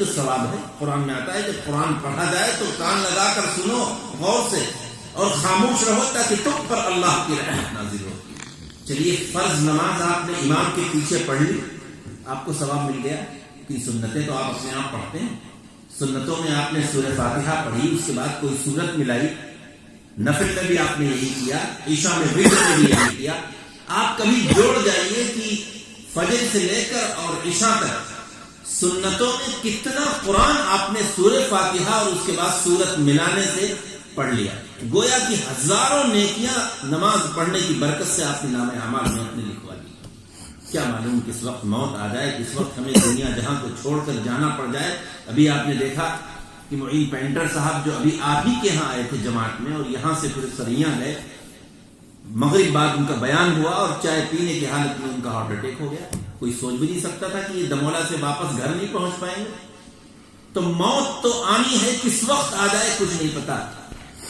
تو ثواب ہے. قرآن میں آتا ہے جب قرآن پڑھا جائے تو کان لگا کر سنو غور سے اور خاموش رہو تاکہ تم پر اللہ کی رحمت نازل ہو. چلیے فرض نماز آپ نے امام کے پیچھے پڑھ لی, آپ کو ثواب مل گیا. کہ سنتیں تو آپ اپنے آپ پڑھتے ہیں, سنتوں میں آپ نے سورہ فاتحہ پڑھی, اس کے بعد کوئی سورت ملائی, نفل میں بھی آپ نے یہی کیا, عشاء میں وتر میں بھی یہی کیا. آپ کبھی جوڑ جائیے کہ فجر سے لے کر اور عشاء تک سنتوں میں کتنا قرآن آپ نے سورہ فاتحہ اور اس کے بعد سورت ملانے سے پڑھ لیا. گویا کہ ہزاروں نیکیاں نماز پڑھنے کی برکت سے آپ نے نام اعمال میں اپنے لکھوا لی. کیا معلوم کس وقت موت آ جائے, کس وقت ہمیں دنیا جہاں کو چھوڑ کر جانا پڑ جائے. ابھی آپ نے دیکھا کہ معین پینٹر صاحب جو ابھی آپ ہی کے یہاں آئے تھے جماعت میں, اور یہاں سے پھر سریاں گئے, مغرب بعد ان کا بیان ہوا اور چائے پینے کی حالت میں ان کا ہارٹ اٹیک ہو گیا. کوئی سوچ بھی نہیں سکتا تھا کہ یہ دمولا سے واپس گھر نہیں پہنچ پائیں گے. تو موت تو آنی ہے, کس وقت آ جائے کچھ نہیں پتا.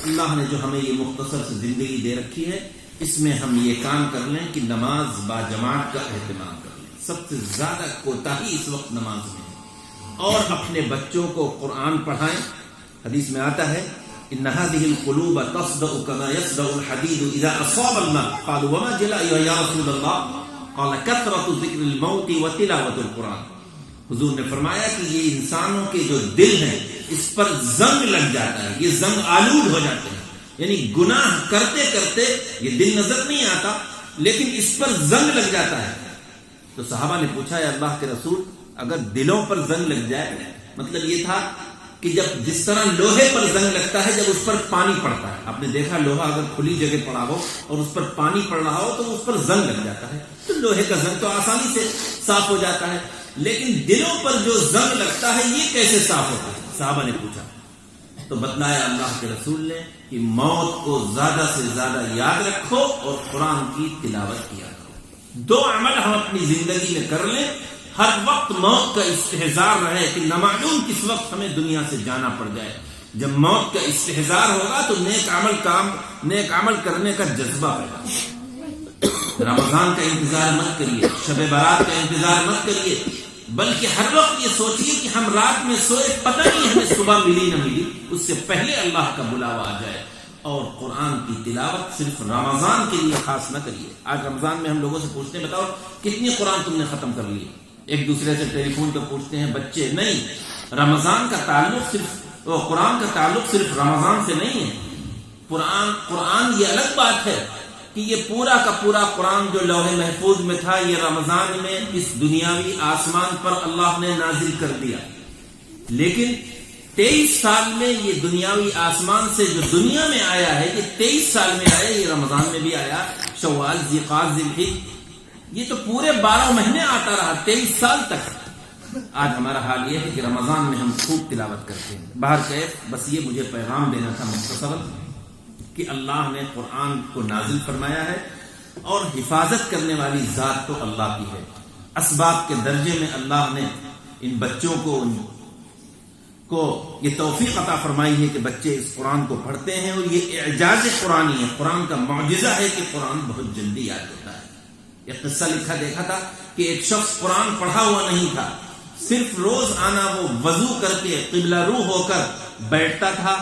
اللہ نے جو ہمیں یہ مختصر سے زندگی دے رکھی ہے, اس میں ہم یہ کام کر لیں کہ نماز با جماعت کا اہتمام کر لیں. سب سے زیادہ کوتاہی اس وقت نماز میں ہے. اور اپنے بچوں کو قرآن پڑھائیں. حدیث میں آتا ہے ان هذه القلوب تصدع كما يصدع الحديد اذا اصاب الماء قالوا وما جلاء يا رسول الله قال كثرة ذكر الموت وتلاوة القرآن. حضور نے فرمایا کہ یہ انسانوں کے جو دل ہیں اس پر زنگ لگ جاتا ہے, یہ زنگ آلود ہو جاتے ہیں. یعنی گناہ کرتے کرتے یہ دل نظر نہیں آتا لیکن اس پر زنگ لگ جاتا ہے. تو صحابہ نے پوچھا یا اللہ کے رسول, اگر دلوں پر زنگ لگ جائے, مطلب یہ تھا کہ جب جس طرح لوہے پر زنگ لگتا ہے جب اس پر پانی پڑتا ہے, آپ نے دیکھا لوہا اگر کھلی جگہ پڑا ہو اور اس پر پانی پڑ رہا ہو تو اس پر زنگ لگ جاتا ہے, تو لوہے کا زنگ تو آسانی سے صاف ہو جاتا ہے. لیکن دلوں پر جو زنگ لگتا ہے یہ کیسے صاف ہوتا ہے؟ صحابہ نے پوچھا تو بتلایا اللہ کے رسول نے کہ موت کو زیادہ سے زیادہ یاد رکھو اور قرآن کی تلاوت کیا کرو. دو عمل ہم اپنی زندگی میں کر لیں, ہر وقت موت کا استحضار رہے کہ نہ معلوم کس وقت ہمیں دنیا سے جانا پڑ جائے. جب موت کا استحضار ہوگا تو نیک عمل کرنے کا جذبہ پیدا ہوگا. رمضان کا انتظار مت کریے, شب برات کا انتظار مت کریے, بلکہ ہر وقت یہ سوچیے کہ ہم رات میں سوئے, پتہ نہیں ہمیں صبح ملی نہ ملی, اس سے پہلے اللہ کا بلاوا آ جائے. اور قرآن کی تلاوت صرف رمضان کے لیے خاص نہ کریے. آج رمضان میں ہم لوگوں سے پوچھتے ہیں بتاؤ کتنی قرآن تم نے ختم کر لی. ایک دوسرے سے ٹیلی فون پہ پوچھتے ہیں بچے. نہیں, رمضان کا تعلق صرف قرآن کا تعلق صرف رمضان سے نہیں ہے. قرآن یہ الگ بات ہے کہ یہ پورا کا پورا قرآن جو لوح محفوظ میں تھا یہ رمضان میں اس دنیاوی آسمان پر اللہ نے نازل کر دیا. لیکن 23 سال میں یہ دنیاوی آسمان سے جو دنیا میں آیا ہے یہ 23 سال میں آیا, یہ رمضان میں بھی آیا, شوال, ذیقعد, ذوالحجہ, یہ تو پورے 12 مہینے آتا رہا 23 سال تک. آج ہمارا حال یہ ہے کہ رمضان میں ہم خوب تلاوت کرتے ہیں. باہر کیف بس یہ مجھے پیغام دینا تھا مختصر کہ اللہ نے قرآن کو نازل فرمایا ہے اور حفاظت کرنے والی ذات تو اللہ کی ہے. اسباب کے درجے میں اللہ نے ان بچوں کو یہ توفیق عطا فرمائی ہے کہ بچے اس قرآن کو پڑھتے ہیں, اور یہ اعجاز قرآنی ہے, قرآن کا معجزہ ہے کہ قرآن بہت جلدی یاد ہوتا ہے. ایک قصہ دیکھا تھا کہ ایک شخص قرآن پڑھا ہوا نہیں تھا, صرف روز آنا وہ وضو کر کے قبلہ رو ہو کر بیٹھتا تھا,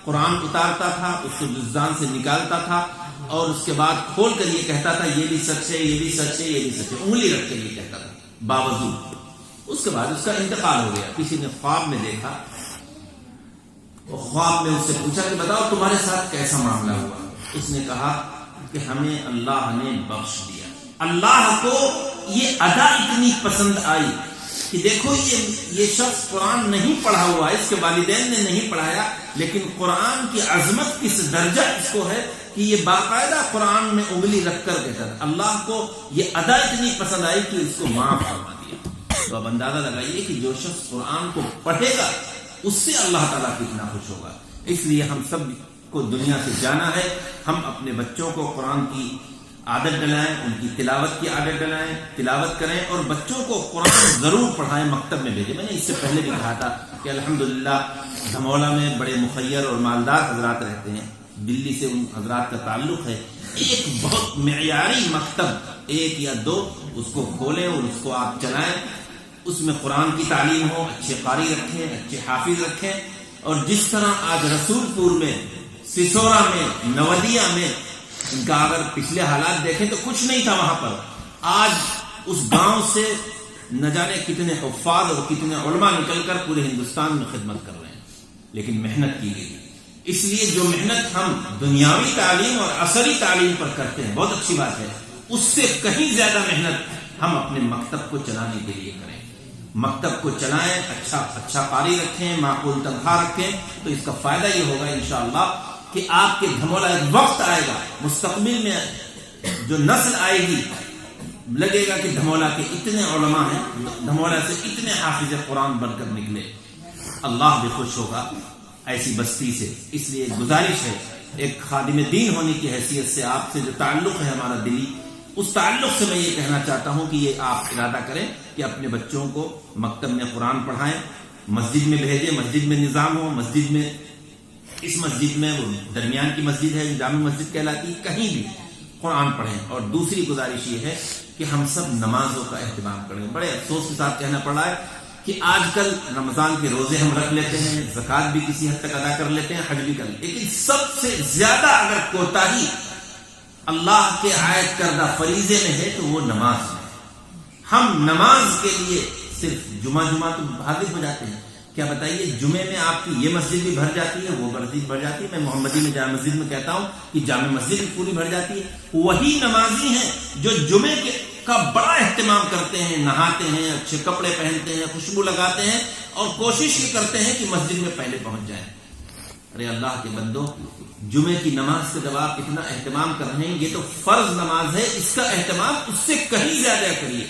قرآن اتارتا تھا, اس کو جزدان سے نکالتا تھا اور اس کے بعد کھول کر یہ کہتا تھا یہ بھی سچ ہے, یہ بھی سچ ہے, یہ بھی سچ ہے, انگلی رکھ کے یہ کہتا تھا باوضو. اس کے بعد اس کا انتقال ہو گیا. کسی نے خواب میں دیکھا, خواب میں اس سے پوچھا کہ بتاؤ تمہارے ساتھ کیسا معاملہ ہوا. اس نے کہا کہ ہمیں اللہ نے بخش دیا. اللہ کو یہ ادا اتنی پسند آئی کہ دیکھو یہ شخص قرآن نہیں پڑھا ہوا, اس کے والدین نے نہیں پڑھایا, لیکن قرآن کی عظمت کس درجہ اس کو ہے کہ یہ باقاعدہ قرآن میں انگلی رکھ کر کہتا ہے. اللہ کو یہ ادا اتنی پسند آئی کہ اس کو معاف فرما دیا. تو اب اندازہ لگائیے کہ جو شخص قرآن کو پڑھے گا اس سے اللہ تعالیٰ کتنا خوش ہوگا. اس لیے ہم سب کو دنیا سے جانا ہے, ہم اپنے بچوں کو قرآن کی عادت ڈلائیں, ان کی تلاوت کی عادت ڈلائیں, تلاوت کریں, اور بچوں کو قرآن ضرور پڑھائیں, مکتب میں بھیجیں. میں نے اس سے پہلے بھی کہا تھا کہ الحمدللہ دھمولا میں بڑے مخیر اور مالدار حضرات رہتے ہیں, دلی سے ان حضرات کا تعلق ہے. ایک بہت معیاری مکتب, 1 یا 2 اس کو کھولیں اور اس کو آپ چلائیں. اس میں قرآن کی تعلیم ہو، اچھے قاری رکھیں، اچھے حافظ رکھیں. اور جس طرح آج رسول پور میں، سسورا میں، نودیا میں ان کا اگر پچھلے حالات دیکھیں تو کچھ نہیں تھا وہاں پر. آج اس گاؤں سے نہ جانے کتنے حفاظ اور کتنے علماء نکل کر پورے ہندوستان میں خدمت کر رہے ہیں. لیکن محنت کی گئی. اس لیے جو محنت ہم دنیاوی تعلیم اور عصری تعلیم پر کرتے ہیں بہت اچھی بات ہے، اس سے کہیں زیادہ محنت ہم اپنے مکتب کو چلانے کے لیے کریں. مکتب کو چلائیں، اچھا قاری رکھیں، معقول تنخواہ رکھیں، تو اس کا فائدہ یہ ہوگا انشاءاللہ کہ آپ کے دھمولا ایک وقت آئے گا مستقبل میں، جو نسل آئے گی لگے گا کہ دھمولا کے اتنے علماء ہیں، دھمولا سے اتنے حافظ قرآن بن کر نکلے. اللہ بھی خوش ہوگا ایسی بستی سے. اس لیے گزارش ہے، ایک خادم دین ہونے کی حیثیت سے آپ سے جو تعلق ہے ہمارا دلی، اس تعلق سے میں یہ کہنا چاہتا ہوں کہ یہ آپ ارادہ کریں کہ اپنے بچوں کو مکتب میں قرآن پڑھائیں، مسجد میں بھیجیں، مسجد میں نظام ہو، مسجد میں، اس مسجد میں، وہ درمیان کی مسجد ہے جامع مسجد کہلاتی، کہیں بھی قرآن پڑھیں. اور دوسری گزارش یہ ہے کہ ہم سب نمازوں کا اہتمام کریں. بڑے افسوس کے ساتھ کہنا پڑ رہا ہے کہ آج کل رمضان کے روزے ہم رکھ لیتے ہیں، زکوٰۃ بھی کسی حد تک ادا کر لیتے ہیں، حج بھی کر لیتے ہیں، لیکن سب سے زیادہ اگر کوتاہی اللہ کے عائد کردہ فریضے میں ہے تو وہ نماز ہے. ہم نماز کے لیے صرف جمعہ تو حاضر ہو جاتے ہیں. کیا بتائیے، جمعے میں آپ کی یہ مسجد بھی بھر جاتی ہے، وہ مسجد بھر جاتی ہے. میں محمدی میں جامع مسجد میں کہتا ہوں کہ جامع مسجد بھی پوری بھر جاتی ہے. وہی نمازی ہیں جو جمعے کا بڑا اہتمام کرتے ہیں، نہاتے ہیں، اچھے کپڑے پہنتے ہیں، خوشبو لگاتے ہیں اور کوشش یہ کرتے ہیں کہ مسجد میں پہلے پہنچ جائیں. ارے اللہ کے بندو، جمعے کی نماز سے جب آپ اتنا اہتمام کر رہے ہیں، یہ تو فرض نماز ہے، اس کا اہتمام اس سے کہیں زیادہ کریے.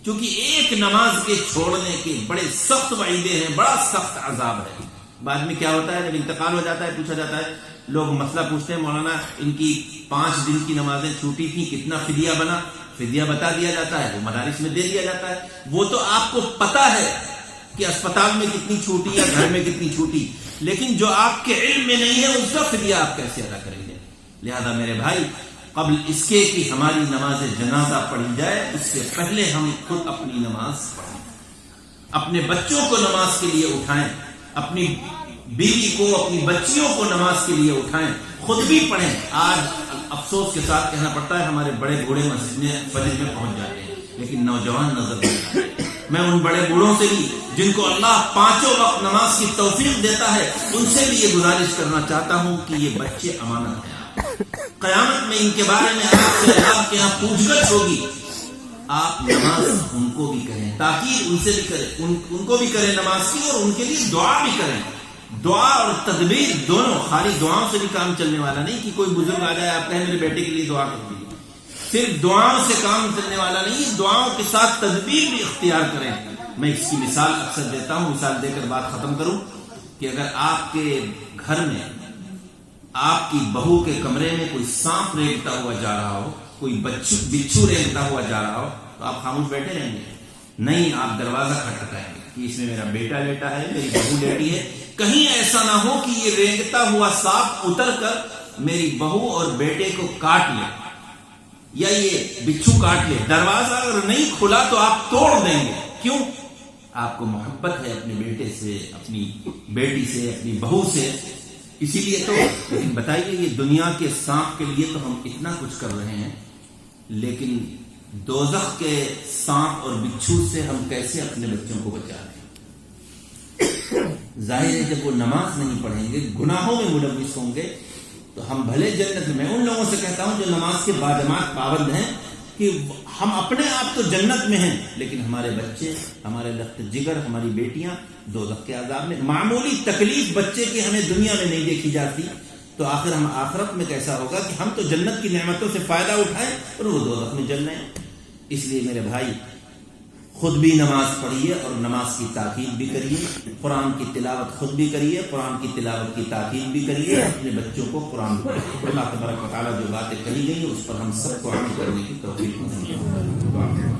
کیونکہ ایک نماز کے چھوڑنے کے بڑے سخت وعیدے ہیں، بڑا سخت عذاب ہے. بعد میں کیا ہوتا ہے، جب انتقال ہو جاتا ہے پوچھا جاتا ہے، لوگ مسئلہ پوچھتے ہیں، مولانا ان کی 5 دن کی نمازیں چھوٹی تھیں، کتنا فدیہ بنا؟ فدیہ بتا دیا جاتا ہے، وہ مدارس میں دے دیا جاتا ہے. وہ تو آپ کو پتا ہے کہ اسپتال میں کتنی چھوٹی یا گھر میں کتنی چھوٹی، لیکن جو آپ کے علم میں نہیں ہے اس کا فدیہ آپ کیسے ادا کریں گے؟ لہذا میرے بھائی، قبل اس کے کہ ہماری نماز جنازہ پڑھی جائے، اس سے پہلے ہم خود اپنی نماز پڑھیں، اپنے بچوں کو نماز کے لیے اٹھائیں، اپنی بیوی کو، اپنی بچیوں کو نماز کے لیے اٹھائیں، خود بھی پڑھیں. آج افسوس کے ساتھ کہنا پڑتا ہے ہمارے بڑے بوڑھے مسجد میں فجر میں پہنچ جاتے ہیں، لیکن نوجوان نظر نہیں آتے. میں ان بڑے بوڑھوں سے بھی جن کو اللہ 5 وقت نماز کی توفیق دیتا ہے، ان سے بھی یہ گزارش کرنا چاہتا ہوں کہ یہ بچے امانت ہیں. قیامت میں ان کے بارے میں آپ سے آپ کے یہاں پوچھ گچھ ہوگی. آپ نماز ان کو بھی کریں، تاکہ ان سے بھی کریں، ان کو بھی کریں نماز کی، اور ان کے لیے دعا بھی کریں. دعا اور تدبیر دونوں، خالی دعاؤں سے بھی کام چلنے والا نہیں کہ کوئی بزرگ آ جائے آپ کہیں میرے بیٹے کے لیے دعا کر دیجیے. صرف دعاؤں سے کام چلنے والا نہیں، دعاؤں کے ساتھ تدبیر بھی اختیار کریں. میں اس کی مثال اکثر دیتا ہوں، مثال دے کر بات ختم کروں کہ اگر آپ کے گھر میں، آپ کی بہو کے کمرے میں کوئی سانپ رینگتا ہوا جا رہا ہو، کوئی بچھو رینگتا ہوا جا رہا ہو، تو آپ خاموش بیٹھے رہیں گے؟ نہیں، آپ دروازہ کھٹکھٹائیں گے کہ اس میں میرا بیٹا لیٹا ہے، میری بہو لیٹی ہے، کہیں ایسا نہ ہو کہ یہ رینگتا ہوا سانپ اتر کر میری بہو اور بیٹے کو کاٹ لے یا یہ بچھو کاٹ لے. دروازہ اگر نہیں کھلا تو آپ توڑ دیں گے. کیوں؟ آپ کو محبت ہے اپنے بیٹے سے، اپنی بیٹی سے، اپنی بہو سے، اسی لیے تو. لیکن بتائیے، یہ دنیا کے سانپ کے لیے تو ہم اتنا کچھ کر رہے ہیں، لیکن دوزخ کے سانپ اور بچھو سے ہم کیسے اپنے بچوں کو بچا رہے ہیں؟ ظاہر ہے جب وہ نماز نہیں پڑھیں گے، گناہوں میں ملوث ہوں گے، تو ہم بھلے جنت میں، ان لوگوں سے کہتا ہوں جو نماز کے باجماعت پابند ہیں، کہ ہم اپنے آپ تو جنت میں ہیں، لیکن ہمارے بچے، ہمارے لخت جگر، ہماری بیٹیاں دوزخ کے عذاب میں. معمولی تکلیف بچے کی ہمیں دنیا میں نہیں دیکھی جاتی، تو آخر ہم آخرت میں کیسا ہوگا کہ ہم تو جنت کی نعمتوں سے فائدہ اٹھائیں اور وہ دوزخ میں جل رہے ہیں. اس لیے میرے بھائی، خود بھی نماز پڑھیے اور نماز کی تاکید بھی کریے، قرآن کی تلاوت خود بھی کریے، قرآن کی تلاوت کی تاکید بھی کریے، اپنے بچوں کو قرآن پڑھائیے. اللہ تبارک و تعالیٰ جو باتیں کہی گئی اس پر ہم سب کو عمل کرنے کی توفیق نصیب فرمائے.